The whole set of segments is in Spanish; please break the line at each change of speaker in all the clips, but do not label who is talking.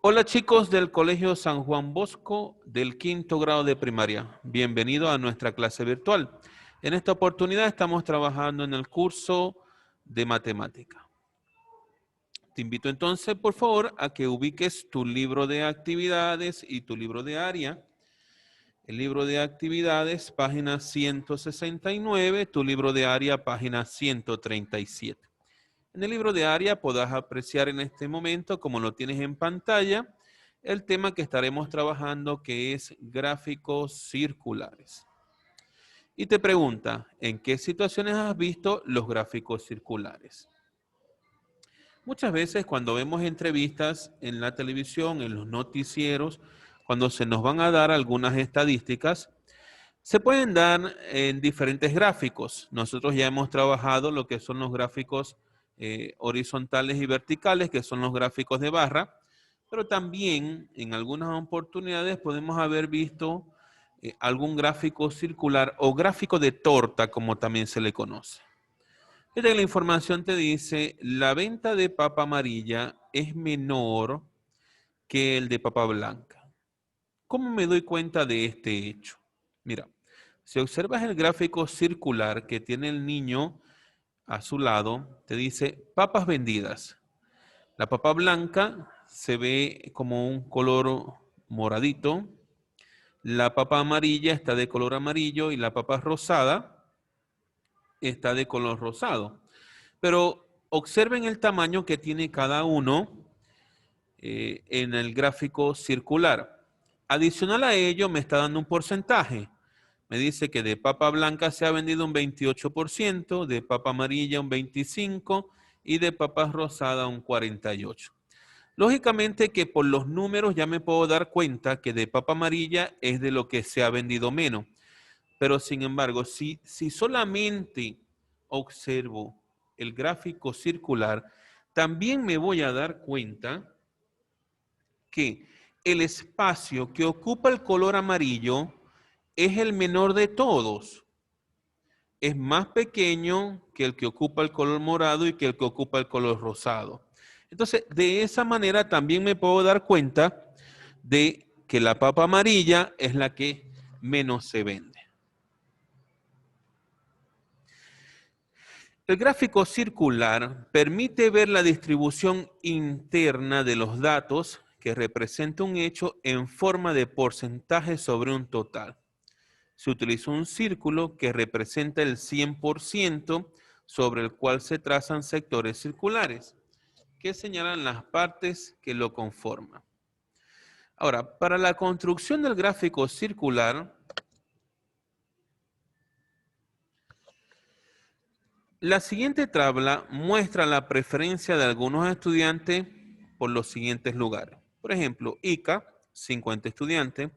Hola chicos del Colegio San Juan Bosco del quinto grado de primaria. Bienvenido a nuestra clase virtual. En esta oportunidad estamos trabajando en el curso de matemática. Te invito entonces, por favor, a que ubiques tu libro de actividades y tu libro de área. El libro de actividades, página 169, tu libro de área, página 137. En el libro de área podrás apreciar en este momento, como lo tienes en pantalla, el tema que estaremos trabajando, que es gráficos circulares. Y te pregunta, ¿en qué situaciones has visto los gráficos circulares? Muchas veces cuando vemos entrevistas en la televisión, en los noticieros, cuando se nos van a dar algunas estadísticas, se pueden dar en diferentes gráficos. Nosotros ya hemos trabajado lo que son los gráficos horizontales y verticales, que son los gráficos de barra, pero también en algunas oportunidades podemos haber visto algún gráfico circular o gráfico de torta, como también se le conoce. Fíjate que la información te dice, la venta de papa amarilla es menor que el de papa blanca. ¿Cómo me doy cuenta de este hecho? Mira, si observas el gráfico circular que tiene el niño a su lado, te dice papas vendidas. La papa blanca se ve como un color moradito, la papa amarilla está de color amarillo y la papa rosada está de color rosado. Pero observen el tamaño que tiene cada uno en el gráfico circular. Adicional a ello, me está dando un porcentaje. Me dice que de papa blanca se ha vendido un 28%, de papa amarilla un 25% y de papa rosada un 48%. Lógicamente que por los números ya me puedo dar cuenta que de papa amarilla es de lo que se ha vendido menos. Pero sin embargo, si solamente observo el gráfico circular, también me voy a dar cuenta que el espacio que ocupa el color amarillo es el menor de todos. Es más pequeño que el que ocupa el color morado y que el que ocupa el color rosado. Entonces, de esa manera también me puedo dar cuenta de que la papa amarilla es la que menos se vende. El gráfico circular permite ver la distribución interna de los datos que representa un hecho en forma de porcentaje sobre un total. Se utiliza un círculo que representa el 100% sobre el cual se trazan sectores circulares, que señalan las partes que lo conforman. Ahora, para la construcción del gráfico circular, la siguiente tabla muestra la preferencia de algunos estudiantes por los siguientes lugares. Por ejemplo, Ica, 50 estudiantes,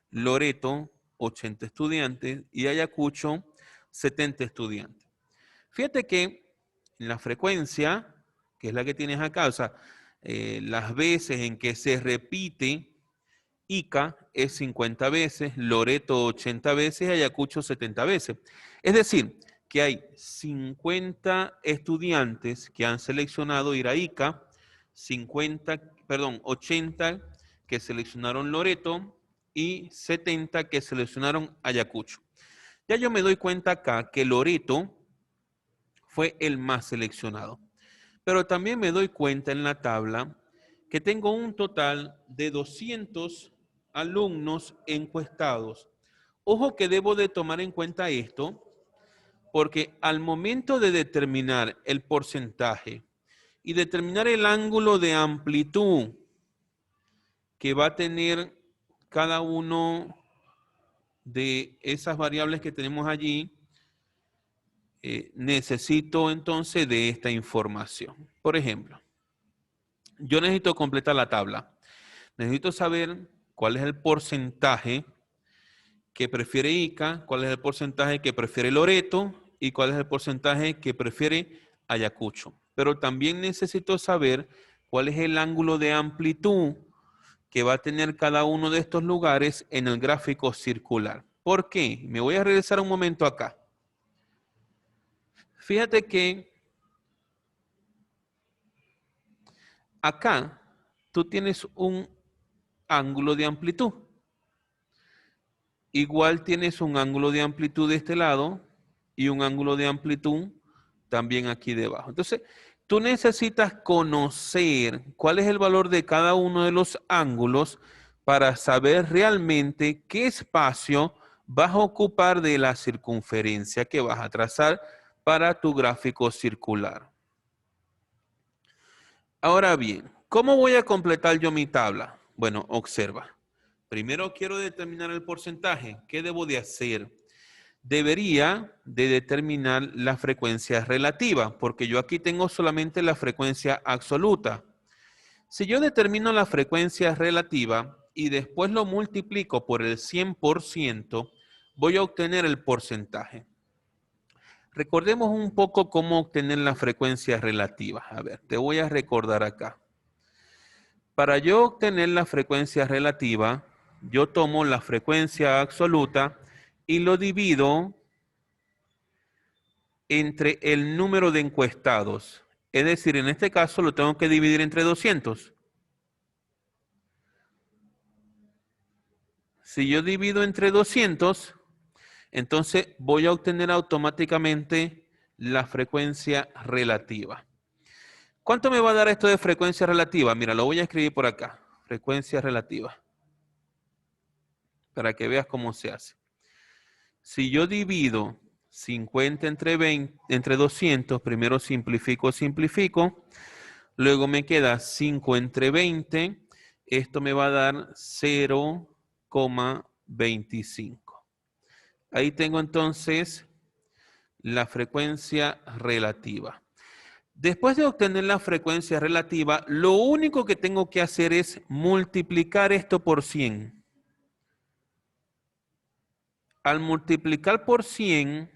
Loreto, 80 estudiantes y Ayacucho, 70 estudiantes. Fíjate que la frecuencia, que es la que tienes acá, o sea, las veces en que se repite Ica es 50 veces, Loreto 80 veces, Ayacucho 70 veces. Es decir, que hay 50 estudiantes que han seleccionado ir a Ica, 80 que seleccionaron Loreto y 70 que seleccionaron Ayacucho. Ya yo me doy cuenta acá que Loreto fue el más seleccionado. Pero también me doy cuenta en la tabla que tengo un total de 200 alumnos encuestados. Ojo que debo de tomar en cuenta esto porque al momento de determinar el porcentaje y determinar el ángulo de amplitud que va a tener cada uno de esas variables que tenemos allí, necesito entonces de esta información. Por ejemplo, yo necesito completar la tabla. Necesito saber cuál es el porcentaje que prefiere Ica, cuál es el porcentaje que prefiere Loreto y cuál es el porcentaje que prefiere Ayacucho. Pero también necesito saber cuál es el ángulo de amplitud que va a tener cada uno de estos lugares en el gráfico circular. ¿Por qué? Me voy a regresar un momento acá. Fíjate que acá tú tienes un ángulo de amplitud. Igual tienes un ángulo de amplitud de este lado y un ángulo de amplitud también aquí debajo. Entonces, tú necesitas conocer cuál es el valor de cada uno de los ángulos para saber realmente qué espacio vas a ocupar de la circunferencia que vas a trazar para tu gráfico circular. Ahora bien, ¿cómo voy a completar yo mi tabla? Bueno, observa. Primero quiero determinar el porcentaje. ¿Qué debo de hacer? Debería de determinar la frecuencia relativa, porque yo aquí tengo solamente la frecuencia absoluta. Si yo determino la frecuencia relativa y después lo multiplico por el 100%, voy a obtener el porcentaje. Recordemos un poco cómo obtener la frecuencia relativa. A ver, te voy a recordar acá. Para yo obtener la frecuencia relativa, yo tomo la frecuencia absoluta y lo divido entre el número de encuestados. Es decir, en este caso lo tengo que dividir entre 200. Si yo divido entre 200, entonces voy a obtener automáticamente la frecuencia relativa. ¿Cuánto me va a dar esto de frecuencia relativa? Mira, lo voy a escribir por acá. Frecuencia relativa. Para que veas cómo se hace. Si yo divido 50 entre 200, primero simplifico. Luego me queda 5 entre 20. Esto me va a dar 0,25. Ahí tengo entonces la frecuencia relativa. Después de obtener la frecuencia relativa, lo único que tengo que hacer es multiplicar esto por 100. Al multiplicar por 100,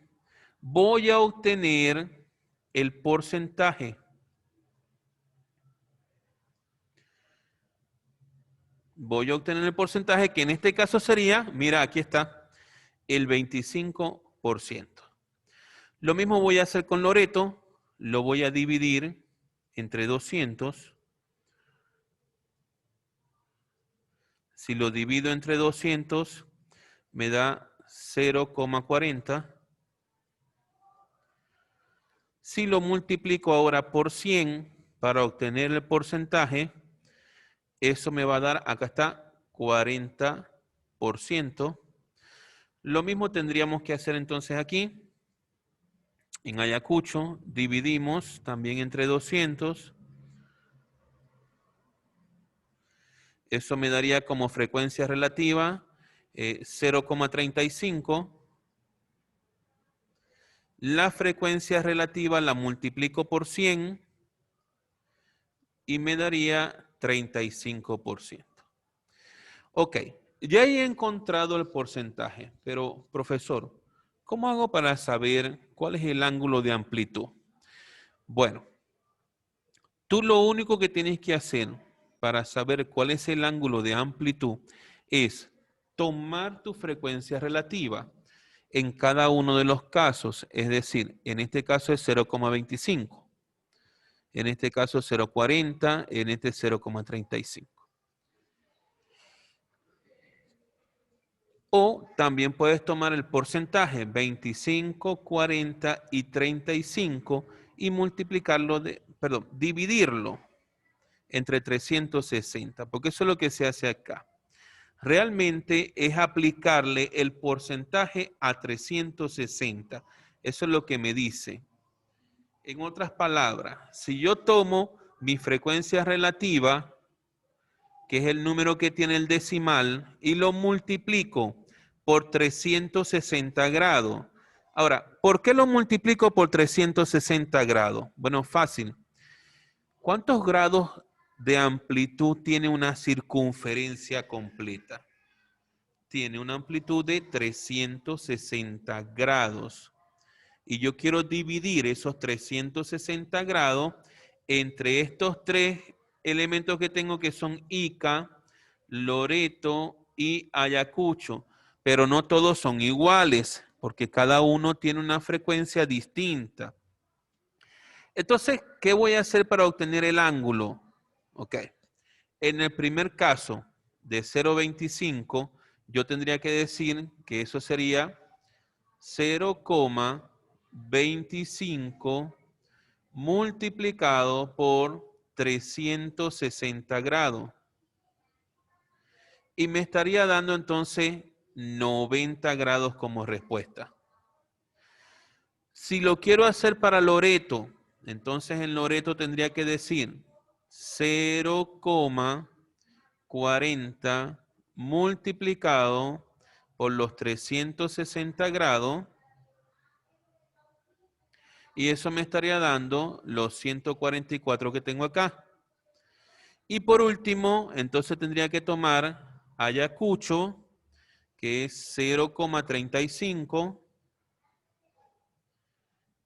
voy a obtener el porcentaje. Voy a obtener el porcentaje que en este caso sería, mira, aquí está, el 25%. Lo mismo voy a hacer con Loreto, lo voy a dividir entre 200. Si lo divido entre 200, me da 0,40. Si lo multiplico ahora por 100 para obtener el porcentaje, eso me va a dar, acá está, 40%. Lo mismo tendríamos que hacer entonces aquí. En Ayacucho dividimos también entre 200. Eso me daría como frecuencia relativa 0,35. La frecuencia relativa la multiplico por 100 y me daría 35%. Ok, ya he encontrado el porcentaje, pero profesor, ¿cómo hago para saber cuál es el ángulo de amplitud? Bueno, tú lo único que tienes que hacer para saber cuál es el ángulo de amplitud es tomar tu frecuencia relativa en cada uno de los casos, es decir, en este caso es 0,25, en este caso 0,40, en este 0,35. O también puedes tomar el porcentaje 25, 40 y 35 y multiplicarlo, dividirlo entre 360, porque eso es lo que se hace acá. Realmente es aplicarle el porcentaje a 360. Eso es lo que me dice. En otras palabras, si yo tomo mi frecuencia relativa, que es el número que tiene el decimal, y lo multiplico por 360 grados. Ahora, ¿por qué lo multiplico por 360 grados? Bueno, fácil. ¿Cuántos grados de amplitud tiene una circunferencia completa? Tiene una amplitud de 360 grados. Y yo quiero dividir esos 360 grados entre estos tres elementos que tengo que son Ica, Loreto y Ayacucho. Pero no todos son iguales, porque cada uno tiene una frecuencia distinta. Entonces, ¿qué voy a hacer para obtener el ángulo? Ok. En el primer caso, de 0,25, yo tendría que decir que eso sería 0,25 multiplicado por 360 grados. Y me estaría dando entonces 90 grados como respuesta. Si lo quiero hacer para Loreto, entonces en Loreto tendría que decir 0,40 multiplicado por los 360 grados. Y eso me estaría dando los 144 que tengo acá. Y por último, entonces tendría que tomar Ayacucho, que es 0,35,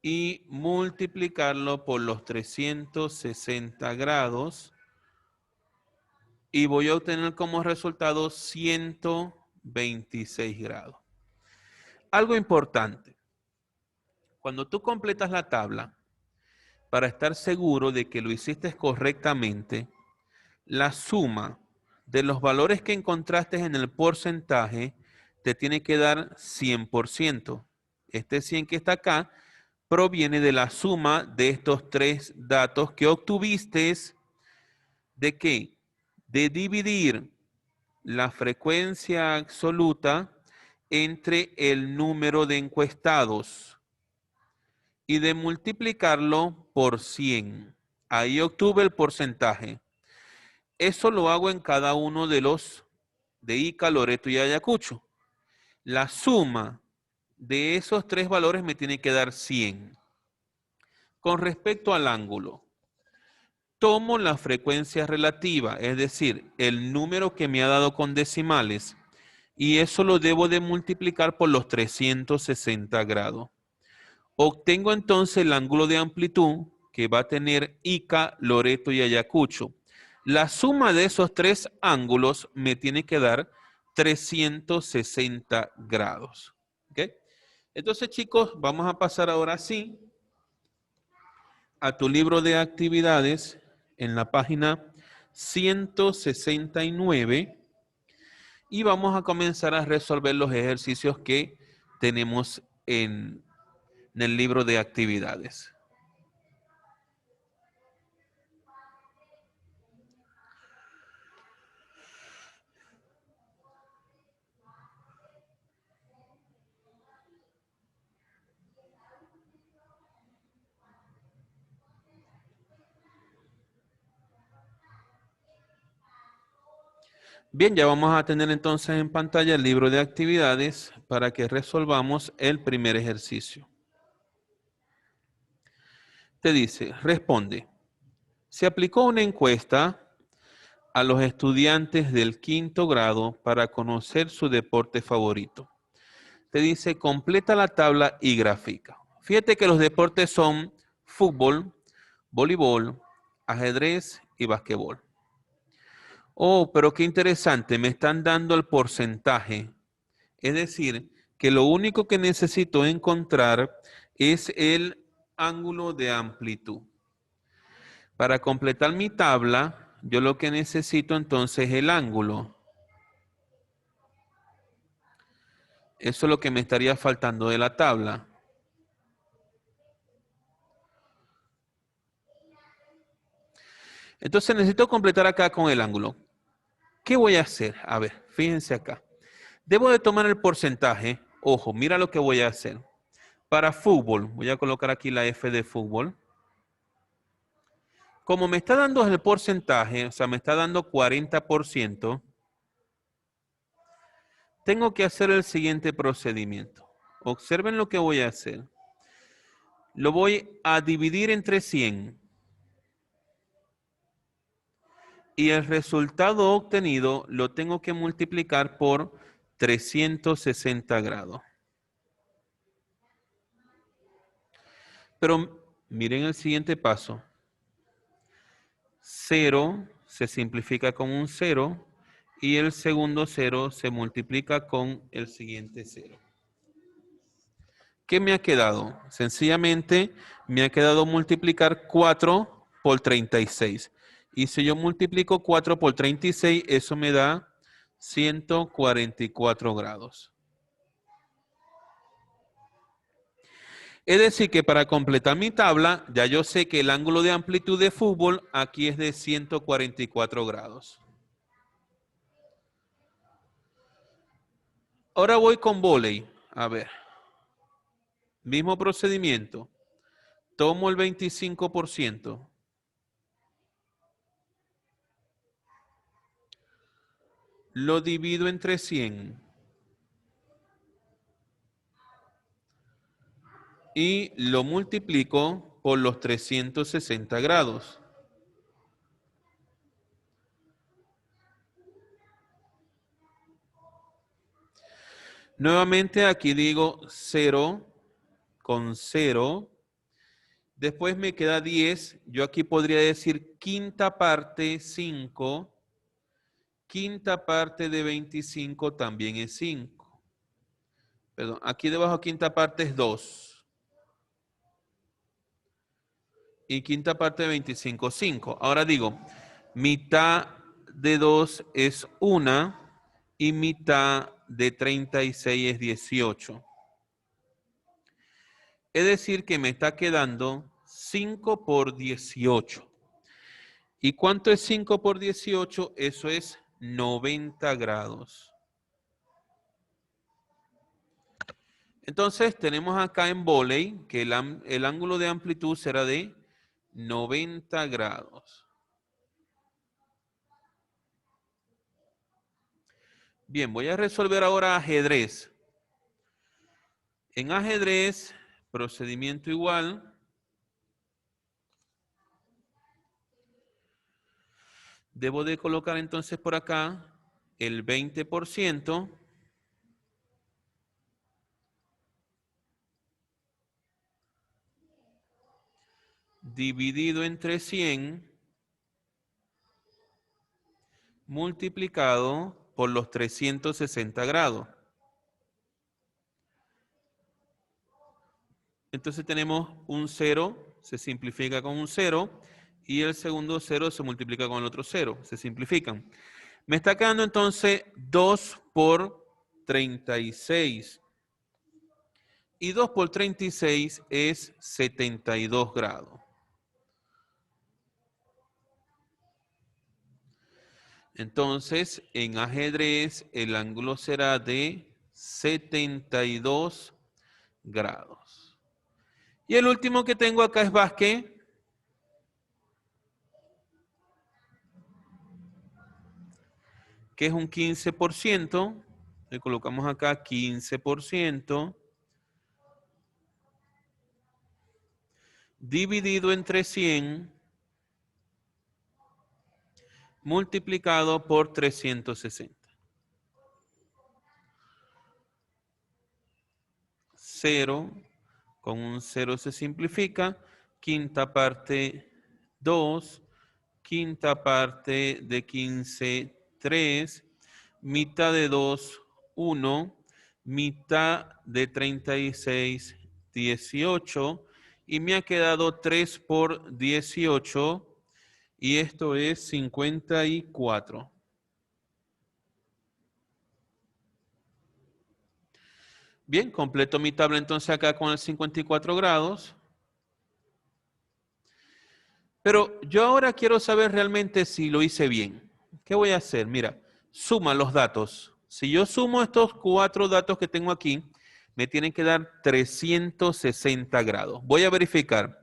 y multiplicarlo por los 360 grados. Y voy a obtener como resultado 126 grados. Algo importante. Cuando tú completas la tabla, para estar seguro de que lo hiciste correctamente, la suma de los valores que encontraste en el porcentaje te tiene que dar 100%. Este 100 que está acá proviene de la suma de estos tres datos que obtuviste. ¿De qué? De dividir la frecuencia absoluta entre el número de encuestados y de multiplicarlo por 100. Ahí obtuve el porcentaje. Eso lo hago en cada uno de los de Ica, Loreto y Ayacucho. La suma de esos tres valores me tiene que dar 100. Con respecto al ángulo, tomo la frecuencia relativa, es decir, el número que me ha dado con decimales, y eso lo debo de multiplicar por los 360 grados. Obtengo entonces el ángulo de amplitud que va a tener Ica, Loreto y Ayacucho. La suma de esos tres ángulos me tiene que dar 360 grados. ¿Okay? Entonces, chicos, vamos a pasar ahora sí a tu libro de actividades en la página 169 y vamos a comenzar a resolver los ejercicios que tenemos en el libro de actividades. Bien, ya vamos a tener entonces en pantalla el libro de actividades para que resolvamos el primer ejercicio. Te dice, responde. Se aplicó una encuesta a los estudiantes del quinto grado para conocer su deporte favorito. Te dice, completa la tabla y grafica. Fíjate que los deportes son fútbol, voleibol, ajedrez y basquetbol. Oh, pero qué interesante, me están dando el porcentaje. Es decir, que lo único que necesito encontrar es el ángulo de amplitud. Para completar mi tabla, yo lo que necesito entonces es el ángulo. Eso es lo que me estaría faltando de la tabla. Entonces necesito completar acá con el ángulo. ¿Qué voy a hacer? A ver, fíjense acá. Debo de tomar el porcentaje. Ojo, mira lo que voy a hacer. Para fútbol, voy a colocar aquí la F de fútbol. Como me está dando el porcentaje, o sea, me está dando 40%, tengo que hacer el siguiente procedimiento. Observen lo que voy a hacer. Lo voy a dividir entre 100. Y el resultado obtenido lo tengo que multiplicar por 360 grados. Pero miren el siguiente paso. 0 se simplifica con un 0 y el segundo 0 se multiplica con el siguiente 0. ¿Qué me ha quedado? Sencillamente me ha quedado multiplicar 4 por 36. Y si yo multiplico 4 por 36, eso me da 144 grados. Es decir, que para completar mi tabla, ya yo sé que el ángulo de amplitud de fútbol aquí es de 144 grados. Ahora voy con vóley. A ver. Mismo procedimiento. Tomo el 25%. Lo divido entre 100. Y lo multiplico por los 360 grados. Nuevamente aquí digo 0 con 0. Después me queda 10. Yo aquí podría decir quinta parte 5. Quinta parte de 25 también es 5. Perdón, aquí debajo quinta parte es 2. Y quinta parte de 25, 5. Ahora digo, mitad de 2 es 1 y mitad de 36 es 18. Es decir, que me está quedando 5 por 18. ¿Y cuánto es 5 por 18? Eso es 90 grados. Entonces tenemos acá en vóley que el ángulo de amplitud será de 90 grados. Bien, voy a resolver ahora ajedrez. En ajedrez, procedimiento igual. Debo de colocar entonces por acá el 20% dividido entre 100 multiplicado por los 360 grados. Entonces tenemos un 0, se simplifica con un 0, y el segundo 0 se multiplica con el otro 0, se simplifican. Me está quedando entonces 2 por 36. Y 2 por 36 es 72 grados. Entonces, en ajedrez, el ángulo será de 72 grados. Y el último que tengo acá es básquet. Que es un 15%. Le colocamos acá 15%. Dividido entre 100. Multiplicado por 360. 0, con un 0 se simplifica, quinta parte 2, quinta parte de 15, 3, mitad de 2, 1, mitad de 36, 18, y me ha quedado 3 por 18, y esto es 54. Bien, completo mi tabla entonces acá con el 54 grados. Pero yo ahora quiero saber realmente si lo hice bien. ¿Qué voy a hacer? Mira, suma los datos. Si yo sumo estos 4 datos que tengo aquí, me tienen que dar 360 grados. Voy a verificar.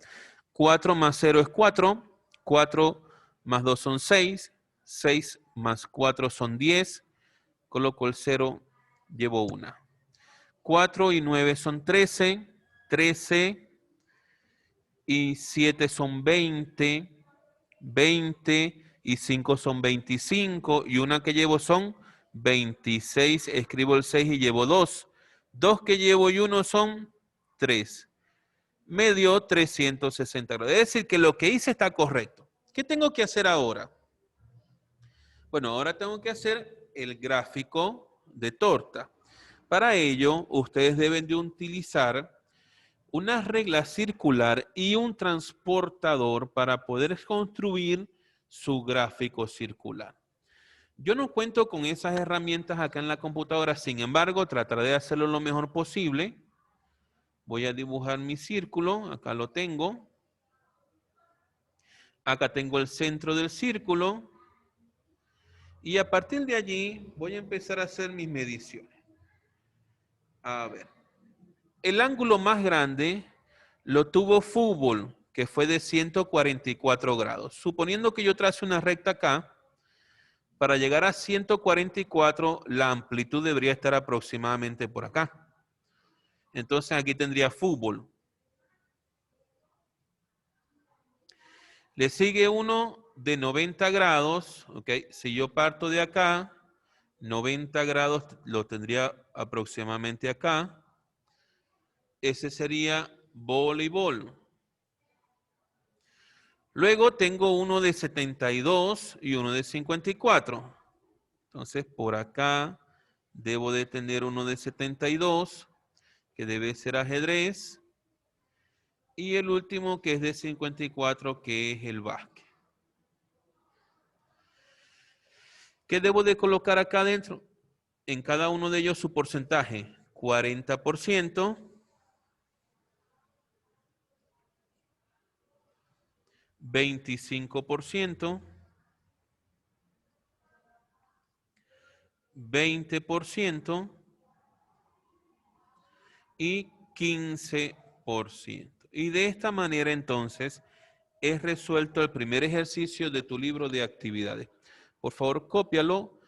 4 más 0 es 4. 4 más 2 son 6. 6 más 4 son 10. Coloco el 0, llevo 1. 4 y 9 son 13. 13 y 7 son 20. 20 y 5 son 25 y una que llevo son 26. Escribo el 6 y llevo 2. 2 que llevo y 1 son 3. Me dio 360 grados. Es decir, que lo que hice está correcto. ¿Qué tengo que hacer ahora? Bueno, ahora tengo que hacer el gráfico de torta. Para ello, ustedes deben de utilizar una regla circular y un transportador para poder construir su gráfico circular. Yo no cuento con esas herramientas acá en la computadora, sin embargo, trataré de hacerlo lo mejor posible. Voy a dibujar mi círculo, acá lo tengo. Acá tengo el centro del círculo. Y a partir de allí voy a empezar a hacer mis mediciones. A ver. El ángulo más grande lo tuvo fútbol, que fue de 144 grados. Suponiendo que yo trace una recta acá, para llegar a 144, la amplitud debería estar aproximadamente por acá. Entonces aquí tendría fútbol. Le sigue uno de 90 grados, ¿ok? Si yo parto de acá, 90 grados lo tendría aproximadamente acá. Ese sería voleibol. Luego tengo uno de 72 y uno de 54. Entonces por acá debo de tener uno de 72, que debe ser ajedrez. Y el último que es de 54, que es el básquet. ¿Qué debo de colocar acá adentro? En cada uno de ellos su porcentaje. 40%, 25%, 20% y 15%. Y de esta manera entonces es resuelto el primer ejercicio de tu libro de actividades. Por favor, cópialo.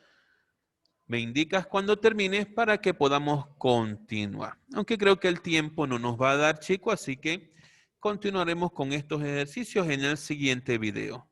Me indicas cuando termines para que podamos continuar. Aunque creo que el tiempo no nos va a dar, chicos, así que continuaremos con estos ejercicios en el siguiente video.